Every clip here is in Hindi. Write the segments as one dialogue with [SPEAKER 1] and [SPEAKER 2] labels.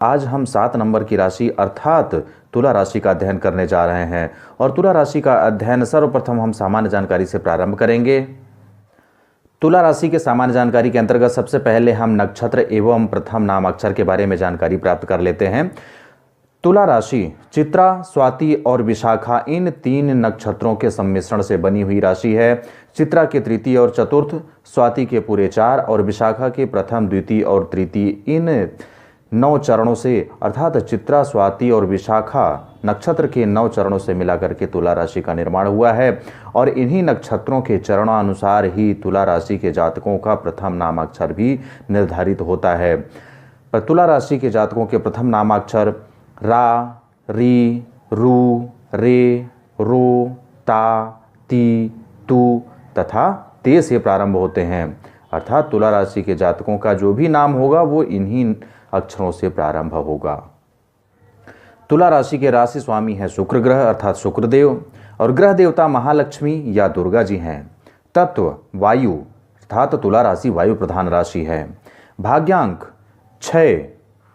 [SPEAKER 1] आज हम 7 नंबर की राशि अर्थात तुला राशि का अध्ययन करने जा रहे हैं और तुला राशि का अध्ययन सर्वप्रथम हम सामान्य जानकारी से प्रारंभ करेंगे। तुला राशि के सामान्य जानकारी के अंतर्गत सबसे पहले हम नक्षत्र एवं प्रथम नाम अक्षर के बारे में जानकारी प्राप्त कर लेते हैं। तुला राशि चित्रा, स्वाति और विशाखा इन 3 नक्षत्रों के सम्मिश्रण से बनी हुई राशि है। चित्रा के तृतीय और चतुर्थ, स्वाति के पूरे 4 और विशाखा के प्रथम, द्वितीय और तृतीय इन 9 चरणों से अर्थात चित्रा, स्वाति और विशाखा नक्षत्र के 9 चरणों से मिलाकर के तुला राशि का निर्माण हुआ है और इन्हीं नक्षत्रों के चरणानुसार ही तुला राशि के जातकों का प्रथम नामाक्षर भी निर्धारित होता है। पर तुला राशि के जातकों के प्रथम नामाक्षर रा, री, रू, रे, रो, ता, ती, तू तथा ते से प्रारंभ होते हैं। अर्थात तुला राशि के जातकों का जो भी नाम होगा वो इन्हीं अक्षरों से प्रारंभ होगा। तुला राशि के राशि स्वामी है शुक्र ग्रह अर्थात शुक्रदेव और ग्रह देवता महालक्ष्मी या दुर्गा जी हैं। तत्व वायु अर्थात तुला राशि वायु प्रधान राशि है। भाग्यांक 6,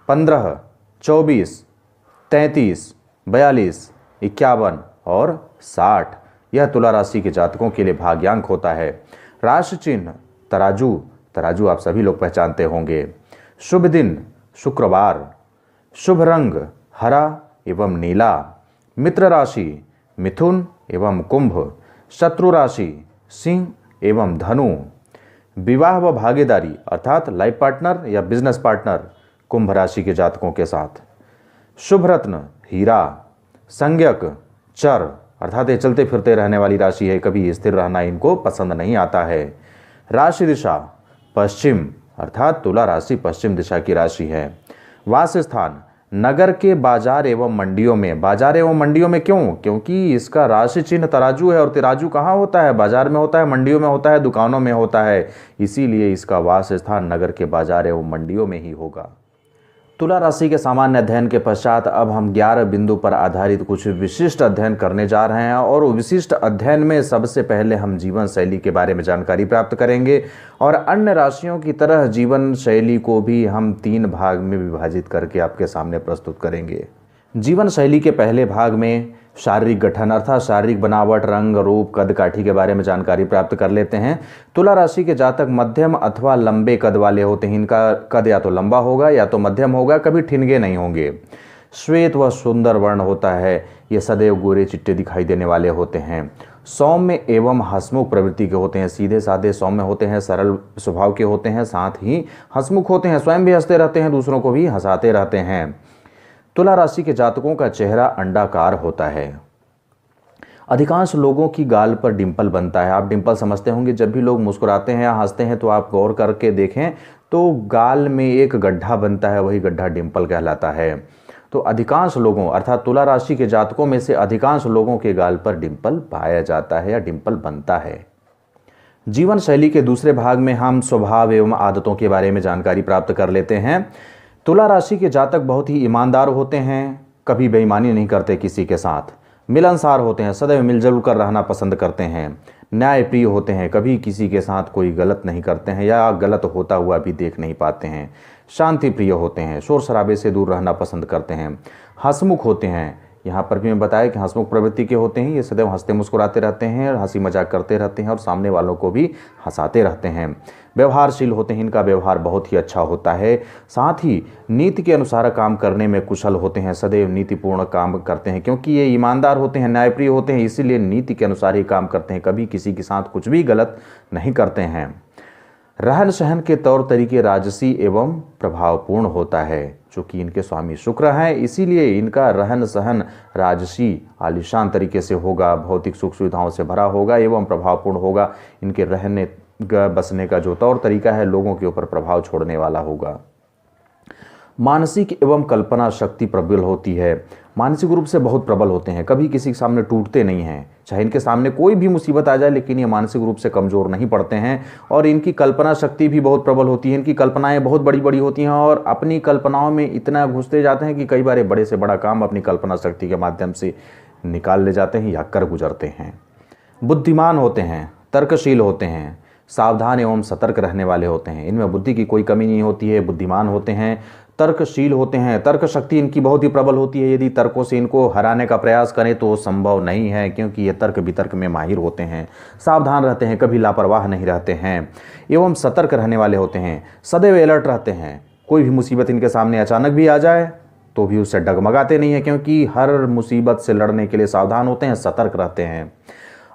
[SPEAKER 1] 15, 24, 33, 42, 51 और 60 यह तुला राशि के जातकों के लिए भाग्यांक होता है। राशि चिन्ह तराजू, तराजू आप सभी लोग पहचानते होंगे। शुभ दिन शुक्रवार। शुभ रंग हरा एवं नीला। मित्र राशि मिथुन एवं कुंभ। शत्रु राशि सिंह एवं धनु। विवाह व भागीदारी अर्थात लाइफ पार्टनर या बिजनेस पार्टनर कुंभ राशि के जातकों के साथ। शुभ रत्न हीरा। संज्ञक चर अर्थात ये चलते फिरते रहने वाली राशि है, कभी स्थिर रहना इनको पसंद नहीं आता है। राशि दिशा पश्चिम अर्थात तुला राशि पश्चिम दिशा की राशि है। वास स्थान नगर के बाजार एवं मंडियों में। बाजार एवं मंडियों में क्यों? क्योंकि इसका राशि चिन्ह तराजू है और तराजू कहाँ होता है? बाजार में होता है, मंडियों में होता है, दुकानों में होता है। इसीलिए इसका वास स्थान नगर के बाजार एवं मंडियों में ही होगा। तुला राशि के सामान्य अध्ययन के पश्चात अब हम 11 बिंदु पर आधारित कुछ विशिष्ट अध्ययन करने जा रहे हैं और विशिष्ट अध्ययन में सबसे पहले हम जीवन शैली के बारे में जानकारी प्राप्त करेंगे और अन्य राशियों की तरह जीवन शैली को भी हम 3 भाग में विभाजित करके आपके सामने प्रस्तुत करेंगे। जीवन शैली के पहले भाग में शारीरिक गठन अर्थात शारीरिक बनावट, रंग, रूप, कद काठी के बारे में जानकारी प्राप्त कर लेते हैं। तुला राशि के जातक मध्यम अथवा लंबे कद वाले होते हैं। इनका कद या तो लंबा होगा या तो मध्यम होगा, कभी ठिनगे नहीं होंगे। श्वेत व सुंदर वर्ण होता है। ये सदैव गोरे चिट्टे दिखाई देने वाले होते हैं। सौम्य एवं हंसमुख प्रवृत्ति के होते हैं। सीधे साधे सौम्य होते हैं, सरल स्वभाव के होते हैं, साथ ही हंसमुख होते हैं। स्वयं भी हंसते रहते हैं, दूसरों को भी हंसाते रहते हैं। तुला राशि के जातकों का चेहरा अंडाकार होता है। अधिकांश लोगों की गाल पर डिंपल बनता है। आप डिंपल समझते होंगे, जब भी लोग मुस्कुराते हैं या हंसते हैं तो आप गौर करके देखें तो गाल में एक गड्ढा बनता है, वही गड्ढा डिंपल कहलाता है। तो अधिकांश लोगों अर्थात तुला राशि के जातकों में से अधिकांश लोगों के गाल पर डिंपल पाया जाता है या डिंपल बनता है। जीवन शैली के दूसरे भाग में हम स्वभाव एवं आदतों के बारे में जानकारी प्राप्त कर लेते हैं। तुला राशि के जातक बहुत ही ईमानदार होते हैं, कभी बेईमानी नहीं करते किसी के साथ। मिलनसार होते हैं, सदैव मिलजुल कर रहना पसंद करते हैं। न्यायप्रिय होते हैं, कभी किसी के साथ कोई गलत नहीं करते हैं या गलत होता हुआ भी देख नहीं पाते हैं। शांति प्रिय होते हैं, शोर शराबे से दूर रहना पसंद करते हैं। हंसमुख होते हैं, यहाँ पर भी मैं बताया कि हंसमुख प्रवृत्ति के होते हैं। ये सदैव हंसते मुस्कुराते रहते हैं और हंसी मजाक करते रहते हैं और सामने वालों को भी हंसाते रहते हैं। व्यवहारशील होते हैं, इनका व्यवहार बहुत ही अच्छा होता है। साथ ही नीति के अनुसार काम करने में कुशल होते हैं, सदैव नीतिपूर्ण काम करते हैं। क्योंकि ये ईमानदार होते हैं, न्यायप्रिय होते हैं, इसीलिए नीति के अनुसार ही काम करते हैं, कभी किसी के साथ कुछ भी गलत नहीं करते हैं। रहन सहन के तौर तरीके राजसी एवं प्रभावपूर्ण होता है। चूँकि इनके स्वामी शुक्र हैं, इसीलिए इनका रहन सहन राजसी आलीशान तरीके से होगा, भौतिक सुख सुविधाओं से भरा होगा एवं प्रभावपूर्ण होगा। इनके रहने बसने का जो तौर तरीका है लोगों के ऊपर प्रभाव छोड़ने वाला होगा। मानसिक एवं कल्पना शक्ति प्रबल होती है। मानसिक रूप से बहुत प्रबल होते हैं, कभी किसी के सामने टूटते नहीं हैं। चाहे इनके सामने कोई भी मुसीबत आ जाए लेकिन ये मानसिक रूप से कमज़ोर नहीं पड़ते हैं। और इनकी कल्पना शक्ति भी बहुत प्रबल होती है। इनकी कल्पनाएं बहुत बड़ी बड़ी होती हैं और अपनी कल्पनाओं में इतना घुसते जाते हैं कि कई बार बड़े से बड़ा काम अपनी कल्पना शक्ति के माध्यम से निकाल ले जाते हैं या कर गुजरते हैं। बुद्धिमान होते हैं, तर्कशील होते हैं, सावधान एवं सतर्क रहने वाले होते हैं। इनमें बुद्धि की कोई कमी नहीं होती है, बुद्धिमान होते हैं। तर्कशील होते हैं, तर्क शक्ति इनकी बहुत ही प्रबल होती है। यदि तर्कों से इनको हराने का प्रयास करें तो संभव नहीं है, क्योंकि ये तर्क वितर्क में माहिर होते हैं। सावधान रहते हैं, कभी लापरवाह नहीं रहते हैं एवं सतर्क रहने वाले होते हैं। सदैव अलर्ट रहते हैं। कोई भी मुसीबत इनके सामने अचानक भी आ जाए तो भी उससे डगमगाते नहीं हैं, क्योंकि हर मुसीबत से लड़ने के लिए सावधान होते हैं, सतर्क रहते हैं।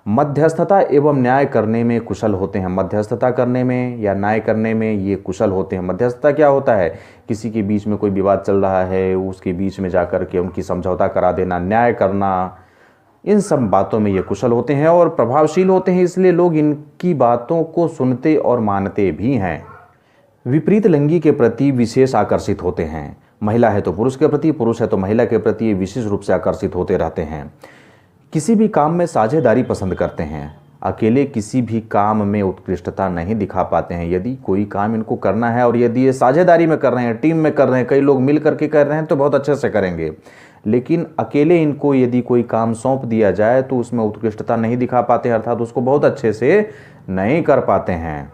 [SPEAKER 1] मध्यस्थता एवं न्याय करने में कुशल होते हैं। मध्यस्थता करने में या न्याय करने में ये कुशल होते हैं। मध्यस्थता क्या होता है? किसी के बीच में कोई विवाद चल रहा है, उसके बीच में जाकर के उनकी समझौता करा देना, न्याय करना, इन सब बातों में ये कुशल होते हैं और प्रभावशील होते हैं। इसलिए लोग इनकी बातों को सुनते और मानते भी हैं। विपरीत लिंगी के प्रति विशेष आकर्षित होते हैं। महिला है तो पुरुष के प्रति, पुरुष है तो महिला के प्रति ये विशेष रूप से आकर्षित होते रहते हैं। किसी भी काम में साझेदारी पसंद करते हैं। अकेले किसी भी काम में उत्कृष्टता नहीं दिखा पाते हैं। यदि कोई काम इनको करना है और यदि ये साझेदारी में कर रहे हैं, टीम में कर रहे हैं, कई लोग मिल करके कर रहे हैं तो बहुत अच्छे से करेंगे। लेकिन अकेले इनको यदि कोई काम सौंप दिया जाए तो उसमें उत्कृष्टता नहीं दिखा पाते, अर्थात उसको बहुत अच्छे से नहीं कर पाते हैं।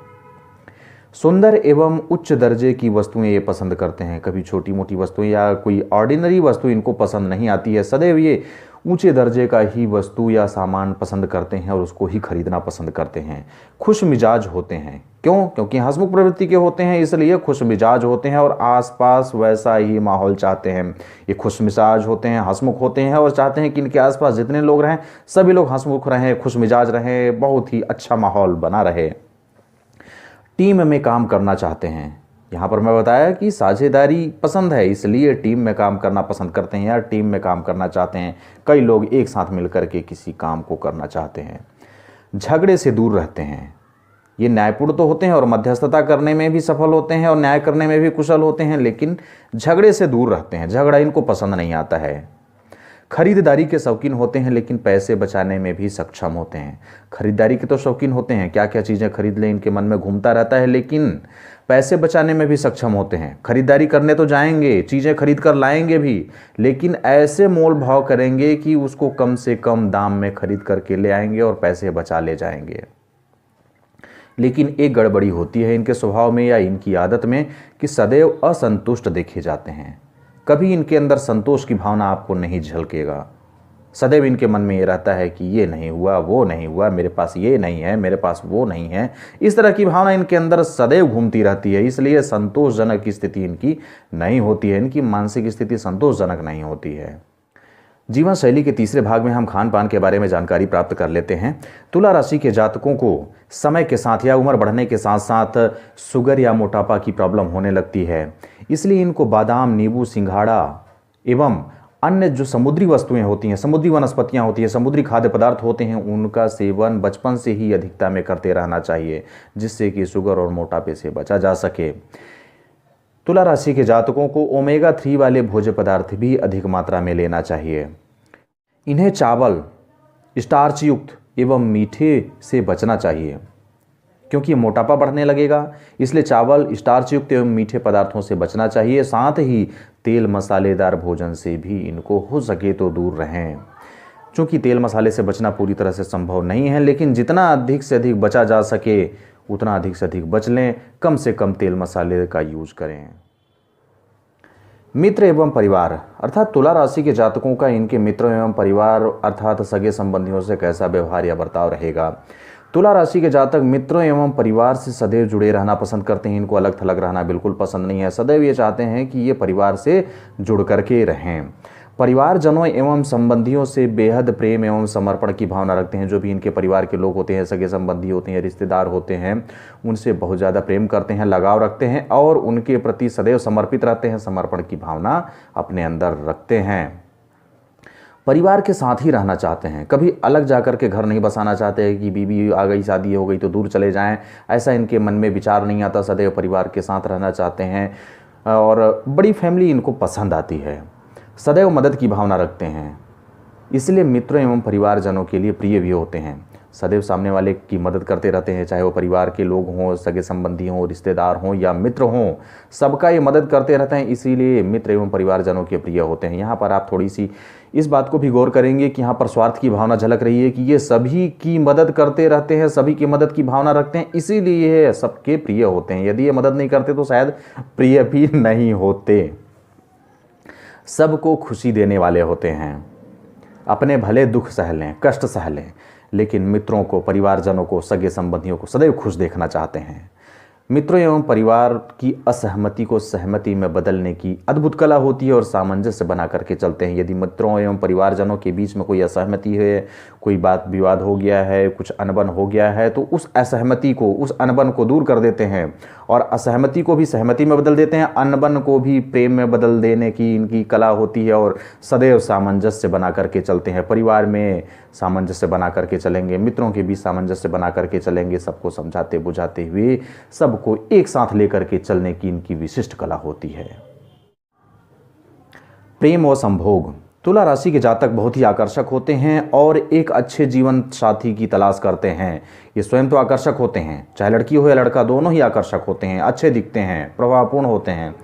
[SPEAKER 1] सुंदर एवं उच्च दर्जे की वस्तुएं ये पसंद करते हैं। कभी छोटी मोटी वस्तुएं या कोई ऑर्डिनरी वस्तु इनको पसंद नहीं आती है। सदैव ये ऊंचे दर्जे का ही वस्तु या सामान पसंद करते हैं और उसको ही खरीदना पसंद करते हैं। खुश मिजाज होते हैं। क्यों? क्योंकि हंसमुख प्रवृत्ति के होते हैं, इसलिए खुश मिजाज होते हैं और आसपास वैसा ही माहौल चाहते हैं। ये खुश मिजाज होते हैं, हंसमुख होते हैं और चाहते हैं कि इनके आसपास जितने लोग रहें सभी लोग हंसमुख रहें, खुश मिजाज रहें, बहुत ही अच्छा माहौल बना रहे। टीम में काम करना चाहते हैं। यहाँ पर मैं बताया कि साझेदारी पसंद है, इसलिए टीम में काम करना पसंद करते हैं या टीम में काम करना चाहते हैं। कई लोग एक साथ मिलकर के किसी काम को करना चाहते हैं। झगड़े से दूर रहते हैं। ये न्यायपूर्ण तो होते हैं और मध्यस्थता करने में भी सफल होते हैं और न्याय करने में भी कुशल होते हैं, लेकिन झगड़े से दूर रहते हैं। झगड़ा इनको पसंद नहीं आता है। खरीदारी के शौकीन होते हैं, लेकिन पैसे बचाने में भी सक्षम होते हैं। खरीदारी के तो शौकीन होते हैं, क्या क्या चीज़ें खरीद लें इनके मन में घूमता रहता है, लेकिन पैसे बचाने में भी सक्षम होते हैं। खरीदारी करने तो जाएंगे, चीज़ें खरीद कर लाएंगे भी, लेकिन ऐसे मोल भाव करेंगे कि उसको कम से कम दाम में खरीद करके ले आएंगे और पैसे बचा ले जाएंगे। लेकिन एक गड़बड़ी होती है इनके स्वभाव में या इनकी आदत में कि सदैव असंतुष्ट देखे जाते हैं। कभी इनके अंदर संतोष की भावना आपको नहीं झलकेगा। सदैव इनके मन में ये रहता है कि ये नहीं हुआ, वो नहीं हुआ, मेरे पास ये नहीं है, मेरे पास वो नहीं है। इस तरह की भावना इनके अंदर सदैव घूमती रहती है, इसलिए संतोषजनक स्थिति इनकी नहीं होती है। इनकी मानसिक स्थिति संतोषजनक नहीं होती है। जीवन शैली के तीसरे भाग में हम खान पान के बारे में जानकारी प्राप्त कर लेते हैं। तुला राशि के जातकों को समय के साथ या उम्र बढ़ने के साथ साथ शुगर या मोटापा की प्रॉब्लम होने लगती है, इसलिए इनको बादाम, नींबू, सिंघाड़ा एवं अन्य जो समुद्री वस्तुएं होती हैं, समुद्री वनस्पतियां होती हैं, समुद्री खाद्य पदार्थ होते हैं, उनका सेवन बचपन से ही अधिकता में करते रहना चाहिए, जिससे कि शुगर और मोटापे से बचा जा सके। तुला राशि के जातकों को ओमेगा 3 वाले भोज्य पदार्थ भी अधिक मात्रा में लेना चाहिए। इन्हें चावल, स्टार्च युक्त एवं मीठे से बचना चाहिए, क्योंकि मोटापा बढ़ने लगेगा। इसलिए चावल, स्टार्च युक्त एवं मीठे पदार्थों से बचना चाहिए। साथ ही तेल मसालेदार भोजन से भी इनको हो सके तो दूर रहें। चूँकि तेल मसाले से बचना पूरी तरह से संभव नहीं है, लेकिन जितना अधिक से अधिक बचा जा सके उतना अधिक से अधिक बच लें। कम से कम तेल मसाले का यूज करें। मित्र एवं परिवार, अर्थात तुला राशि के जातकों का इनके मित्रों एवं परिवार अर्थात सगे संबंधियों से कैसा व्यवहार या बर्ताव रहेगा। तुला राशि के जातक मित्रों एवं परिवार से सदैव जुड़े रहना पसंद करते हैं। इनको अलग थलग रहना बिल्कुल पसंद नहीं है। सदैव ये चाहते हैं कि ये परिवार से जुड़ करके रहें। परिवारजनों एवं संबंधियों से बेहद प्रेम एवं समर्पण की भावना रखते हैं। जो भी इनके परिवार के लोग होते हैं, सगे संबंधी होते हैं, रिश्तेदार होते हैं, उनसे बहुत ज़्यादा प्रेम करते हैं, लगाव रखते हैं और उनके प्रति सदैव समर्पित रहते हैं, समर्पण की भावना अपने अंदर रखते हैं। परिवार के साथ ही रहना चाहते हैं। कभी अलग जाकर के घर नहीं बसाना चाहते हैं कि बीवी आ गई, शादी हो गई तो दूर चले जाएं, ऐसा इनके मन में विचार नहीं आता। सदैव परिवार के साथ रहना चाहते हैं और बड़ी फैमिली इनको पसंद आती है। सदैव मदद की भावना रखते हैं, इसलिए मित्रों एवं परिवारजनों के लिए प्रिय भी होते हैं। सदैव सामने वाले की मदद करते रहते हैं, चाहे वो परिवार के लोग हों, सगे संबंधी हों, रिश्तेदार हों या मित्र हों, सबका ये मदद करते रहते हैं, इसीलिए मित्र एवं परिवारजनों के प्रिय होते हैं। यहाँ पर आप थोड़ी सी इस बात को भी गौर करेंगे कि यहाँ पर स्वार्थ की भावना झलक रही है कि ये सभी की मदद करते रहते हैं, सभी की मदद की भावना रखते हैं, इसीलिए ये सबके प्रिय होते हैं। यदि ये मदद नहीं करते तो शायद प्रिय भी नहीं होते। सबको खुशी देने वाले होते हैं, अपने भले दुख सह लें, कष्ट सह लें, लेकिन मित्रों को, परिवारजनों को, सगे संबंधियों को सदैव खुश देखना चाहते हैं। मित्रों एवं परिवार की असहमति को सहमति में बदलने की अद्भुत कला होती है और सामंजस्य बना करके चलते हैं। यदि मित्रों एवं परिवारजनों के बीच में कोई असहमति है, कोई बात विवाद हो गया है, कुछ अनबन हो गया है, तो उस असहमति को, उस अनबन को दूर कर देते हैं और असहमति को भी सहमति में बदल देते हैं, अनबन को भी प्रेम में बदल देने की इनकी कला होती है और सदैव सामंजस्य बना करके चलते हैं। परिवार में सामंजस्य बना करके चलेंगे, मित्रों के बीच सामंजस्य बना करके चलेंगे, सबको समझाते बुझाते हुए सबको एक साथ लेकर के चलने की इनकी विशिष्ट कला होती है। प्रेम और संभोग। तुला राशि के जातक बहुत ही आकर्षक होते हैं और एक अच्छे जीवन साथी की तलाश करते हैं। ये स्वयं तो आकर्षक होते हैं, चाहे लड़की हो या लड़का, दोनों ही आकर्षक होते हैं, अच्छे दिखते हैं, प्रभावपूर्ण होते हैं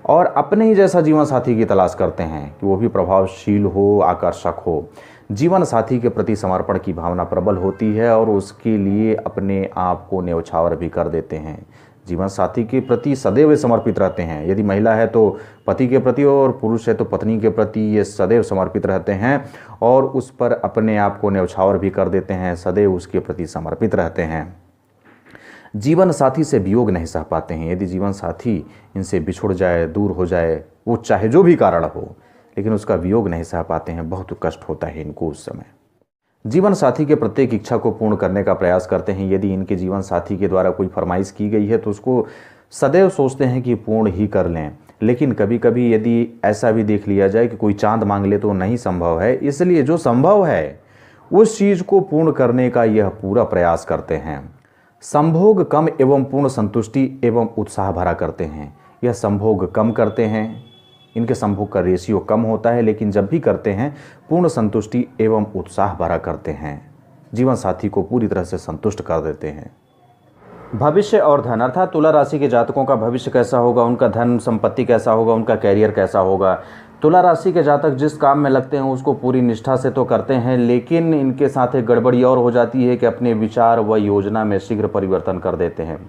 [SPEAKER 1] और अपने ही जैसा जीवन साथी की तलाश करते हैं कि वो भी प्रभावशील हो, आकर्षक हो। जीवन साथी के प्रति समर्पण की भावना प्रबल होती है और उसके लिए अपने आप को न्यौछावर भी कर देते हैं। जीवन साथी के प्रति सदैव समर्पित रहते हैं। यदि महिला है तो पति के प्रति और पुरुष है तो पत्नी के प्रति ये सदैव समर्पित रहते हैं और उस पर अपने आप को न्यौछावर भी कर देते हैं, सदैव उसके प्रति समर्पित रहते हैं। जीवन साथी से वियोग नहीं सह पाते हैं। यदि जीवन साथी इनसे बिछुड़ जाए, दूर हो जाए, वो चाहे जो भी कारण हो, लेकिन उसका वियोग नहीं सह पाते हैं, बहुत कष्ट होता है इनको उस समय। जीवन साथी के प्रत्येक इच्छा को पूर्ण करने का प्रयास करते हैं। यदि इनके जीवन साथी के द्वारा कोई फरमाइश की गई है तो उसको सदैव सोचते हैं कि पूर्ण ही कर लें, लेकिन कभी कभी यदि ऐसा भी देख लिया जाए कि कोई चांद मांग ले तो नहीं संभव है, इसलिए जो संभव है उस चीज़ को पूर्ण करने का यह पूरा प्रयास करते हैं। संभोग कम एवं पूर्ण संतुष्टि एवं उत्साह भरा करते हैं। यह संभोग कम करते हैं, इनके संभोग का रेशियो कम होता है, लेकिन जब भी करते हैं पूर्ण संतुष्टि एवं उत्साह भरा करते हैं। जीवन साथी को पूरी तरह से संतुष्ट कर देते हैं। भविष्य और धन, अर्थात तुला राशि के जातकों का भविष्य कैसा होगा, उनका धन संपत्ति कैसा होगा, उनका कैरियर कैसा होगा। तुला राशि के जातक जिस काम में लगते हैं उसको पूरी निष्ठा से तो करते हैं, लेकिन इनके साथ एक गड़बड़ी और हो जाती है कि अपने विचार व योजना में शीघ्र परिवर्तन कर देते हैं।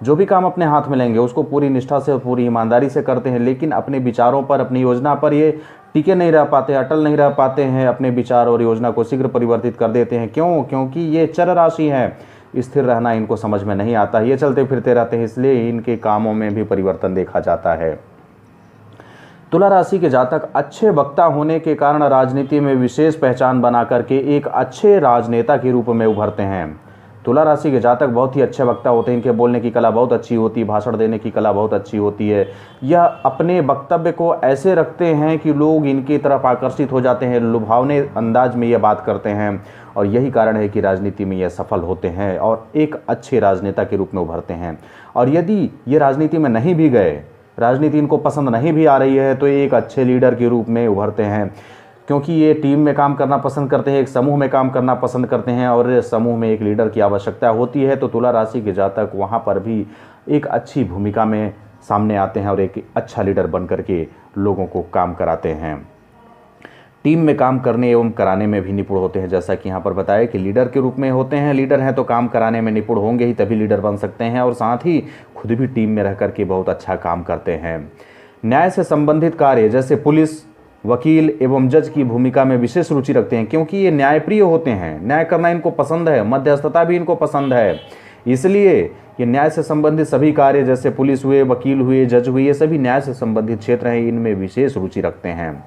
[SPEAKER 1] जो भी काम अपने हाथ में लेंगे उसको पूरी निष्ठा से, पूरी ईमानदारी से करते हैं, लेकिन अपने विचारों पर, अपनी योजना पर ये टिके नहीं रह पाते, अटल नहीं रह पाते हैं, अपने विचार और योजना को शीघ्र परिवर्तित कर देते हैं। क्यों? क्योंकि ये चर राशि है, स्थिर रहना इनको समझ में नहीं आता, ये चलते फिरते रहते हैं, इसलिए इनके कामों में भी परिवर्तन देखा जाता है। तुला राशि के जातक अच्छे वक्ता होने के कारण राजनीति में विशेष पहचान बना करके एक अच्छे राजनेता के रूप में उभरते हैं। तुला राशि के जातक बहुत ही अच्छे वक्ता होते हैं, इनके बोलने की कला बहुत अच्छी होती है, भाषण देने की कला बहुत अच्छी होती है। यह अपने वक्तव्य को ऐसे रखते हैं कि लोग इनकी तरफ आकर्षित हो जाते हैं, लुभावने अंदाज में ये बात करते हैं और यही कारण है कि राजनीति में ये सफल होते हैं और एक अच्छे राजनेता के रूप में उभरते हैं। और यदि ये राजनीति में नहीं भी गए, राजनीति इनको पसंद नहीं भी आ रही है, तो एक अच्छे लीडर के रूप में उभरते हैं, क्योंकि ये टीम में काम करना पसंद करते हैं, एक समूह में काम करना पसंद करते हैं और समूह में एक लीडर की आवश्यकता होती है। तो तुला राशि के जातक वहाँ पर भी एक अच्छी भूमिका में सामने आते हैं और एक अच्छा लीडर बन करके लोगों को काम कराते हैं। टीम में काम करने एवं कराने में भी निपुण होते हैं, जैसा कि यहाँ पर बताया कि लीडर के रूप में होते हैं। लीडर हैं तो काम कराने में निपुण होंगे ही, तभी लीडर बन सकते हैं और साथ ही खुद भी टीम में रह करके बहुत अच्छा काम करते हैं। न्याय से संबंधित कार्य जैसे पुलिस, वकील एवं जज की भूमिका में विशेष रुचि रखते हैं, क्योंकि ये न्यायप्रिय होते हैं, न्याय करना इनको पसंद है, मध्यस्थता भी इनको पसंद है, इसलिए ये न्याय से संबंधित सभी कार्य जैसे पुलिस हुए, वकील हुए, जज हुए, ये सभी न्याय से संबंधित क्षेत्र हैं, इनमें विशेष रुचि रखते हैं।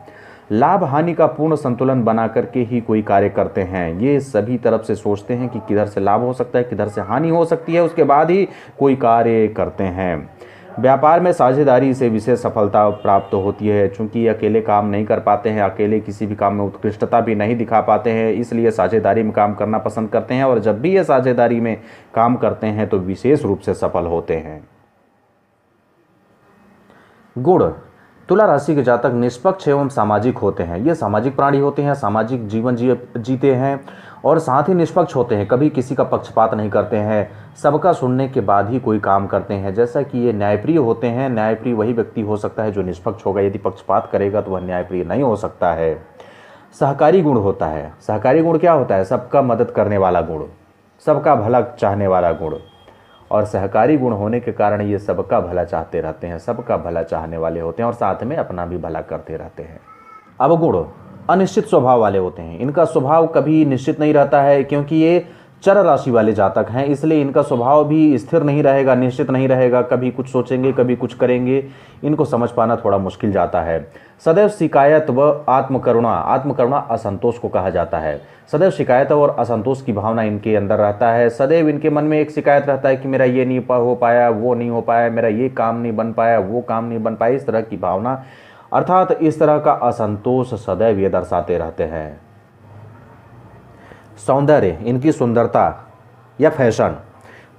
[SPEAKER 1] लाभ हानि का पूर्ण संतुलन बना करके ही कोई कार्य करते हैं। ये सभी तरफ से सोचते हैं कि किधर से लाभ हो सकता है, किधर से हानि हो सकती है, उसके बाद ही कोई कार्य करते हैं। व्यापार में साझेदारी से विशेष सफलता प्राप्त होती है, चूंकि अकेले काम नहीं कर पाते हैं, अकेले किसी भी काम में उत्कृष्टता भी नहीं दिखा पाते हैं, इसलिए साझेदारी में काम करना पसंद करते हैं और जब भी ये साझेदारी में काम करते हैं तो विशेष रूप से सफल होते हैं। गुण, तुला राशि के जातक निष्पक्ष एवं सामाजिक होते हैं। ये सामाजिक प्राणी होते हैं, सामाजिक जीवन जीते हैं और साथ ही निष्पक्ष होते हैं, कभी किसी का पक्षपात नहीं करते हैं, सबका सुनने के बाद ही कोई काम करते हैं। जैसा कि ये न्यायप्रिय होते हैं। न्यायप्रिय वही व्यक्ति हो सकता है जो निष्पक्ष होगा, यदि पक्षपात करेगा तो वह न्यायप्रिय नहीं हो सकता है। सहकारी गुण होता है। सहकारी गुण क्या होता है? सबका मदद करने वाला गुण, सबका भला चाहने वाला गुण। और सहकारी गुण होने के कारण ये सबका भला चाहते रहते हैं, सबका भला चाहने वाले होते हैं और साथ में अपना भी भला करते रहते हैं। अवगुण अनिश्चित स्वभाव वाले होते हैं। इनका स्वभाव कभी निश्चित नहीं रहता है, क्योंकि ये चर राशि वाले जातक हैं, इसलिए इनका स्वभाव भी स्थिर नहीं रहेगा, निश्चित नहीं रहेगा। कभी कुछ सोचेंगे, कभी कुछ करेंगे। इनको समझ पाना थोड़ा मुश्किल जाता है। सदैव शिकायत व आत्मकरुणा, आत्मकरुणा असंतोष को कहा जाता है। सदैव शिकायत और असंतोष की भावना इनके अंदर रहता है। सदैव इनके मन में एक शिकायत रहता है कि मेरा ये नहीं हो पाया, वो नहीं हो पाया, मेरा ये काम नहीं बन पाया, वो काम नहीं बन पाया, इस तरह की भावना, अर्थात इस तरह का असंतोष सदैव ये दर्शाते रहते हैं। सौंदर्य, इनकी सुंदरता या फैशन।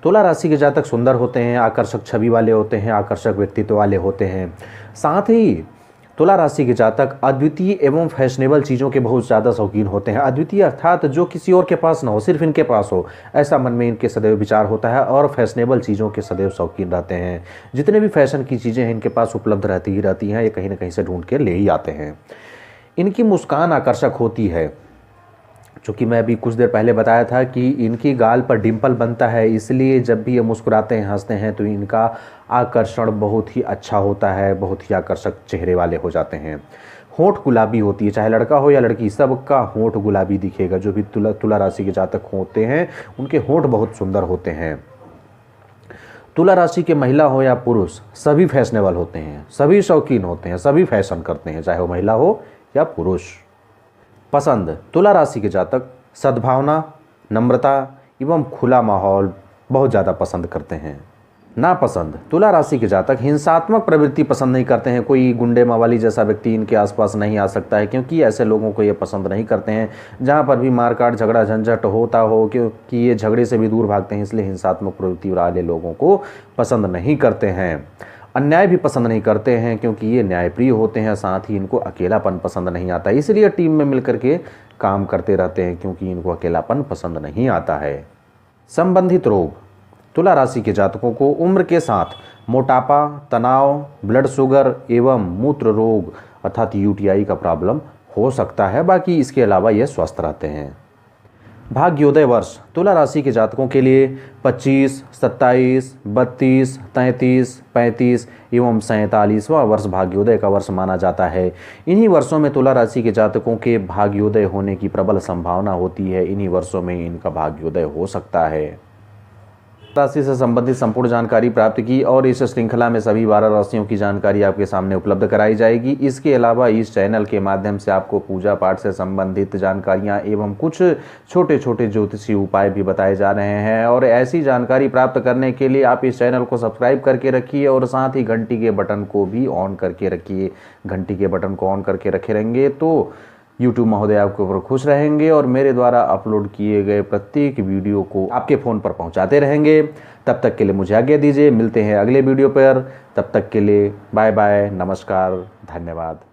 [SPEAKER 1] तुला राशि के जातक सुंदर होते हैं, आकर्षक छवि वाले होते हैं, आकर्षक व्यक्तित्व वाले होते हैं। साथ ही तुला राशि के जातक अद्वितीय एवं फैशनेबल चीज़ों के बहुत ज़्यादा शौकीन होते हैं। अद्वितीय अर्थात जो किसी और के पास ना हो, सिर्फ इनके पास हो, ऐसा मन में इनके सदैव विचार होता है। और फैशनेबल चीज़ों के सदैव शौकीन रहते हैं। जितने भी फैशन की चीज़ें हैं इनके पास उपलब्ध रहती ही रहती हैं, ये कहीं ना कहीं से ढूंढ के ले ही आते हैं। इनकी मुस्कान आकर्षक होती है। चूँकि मैं अभी कुछ देर पहले बताया था कि इनकी गाल पर डिम्पल बनता है, इसलिए जब भी ये मुस्कुराते हैं, हंसते हैं, तो इनका आकर्षण बहुत ही अच्छा होता है, बहुत ही आकर्षक चेहरे वाले हो जाते हैं। होंठ गुलाबी होती है, चाहे लड़का हो या लड़की, सबका होंठ गुलाबी दिखेगा। जो भी तुला राशि के जातक होते हैं उनके होंठ बहुत सुंदर होते हैं। तुला राशि के महिला हो या पुरुष, सभी फैशनेबल होते हैं, सभी शौकीन होते हैं, सभी फैशन करते हैं, चाहे वो महिला हो या पुरुष। पसंद, तुला राशि के जातक सद्भावना, नम्रता एवं खुला माहौल बहुत ज़्यादा पसंद करते हैं। नापसंद, तुला राशि के जातक हिंसात्मक प्रवृत्ति पसंद नहीं करते हैं। कोई गुंडे मवाली जैसा व्यक्ति इनके आसपास नहीं आ सकता है, क्योंकि ऐसे लोगों को ये पसंद नहीं करते हैं। जहाँ पर भी मारकाट झगड़ा झंझट होता हो, क्योंकि ये झगड़े से भी दूर भागते हैं, इसलिए हिंसात्मक प्रवृत्ति वाले लोगों को पसंद नहीं करते हैं। अन्याय भी पसंद नहीं करते हैं, क्योंकि ये न्यायप्रिय होते हैं। साथ ही इनको अकेलापन पसंद नहीं आता, इसलिए टीम में मिलकर के काम करते रहते हैं, क्योंकि इनको अकेलापन पसंद नहीं आता है। संबंधित रोग, तुला राशि के जातकों को उम्र के साथ मोटापा, तनाव, ब्लड शुगर एवं मूत्र रोग अर्थात UTI का प्रॉब्लम हो सकता है। बाकी इसके अलावा ये स्वस्थ रहते हैं। भाग्योदय वर्ष, तुला राशि के जातकों के लिए 25, 27, 32, 33, 35 एवं 47वां वर्ष भाग्योदय का वर्ष माना जाता है। इन्हीं वर्षों में तुला राशि के जातकों के भाग्योदय होने की प्रबल संभावना होती है। इन्हीं वर्षों में इनका भाग्योदय हो सकता है। राशि से संबंधित संपूर्ण जानकारी प्राप्त की और इस श्रृंखला में सभी 12 राशियों की जानकारी आपके सामने उपलब्ध कराई जाएगी। इसके अलावा इस चैनल के माध्यम से आपको पूजा पाठ से संबंधित जानकारियां एवं कुछ छोटे छोटे ज्योतिषी उपाय भी बताए जा रहे हैं। और ऐसी जानकारी प्राप्त करने के लिए आप इस चैनल को सब्सक्राइब करके रखिए और साथ ही घंटी के बटन को भी ऑन करके रखिए। घंटी के बटन को ऑन करके रखे रहेंगे तो YouTube महोदय आपके ऊपर खुश रहेंगे और मेरे द्वारा अपलोड किए गए प्रत्येक वीडियो को आपके फ़ोन पर पहुंचाते रहेंगे। तब तक के लिए मुझे आज्ञा दीजिए, मिलते हैं अगले वीडियो पर। तब तक के लिए बाय बाय, नमस्कार, धन्यवाद।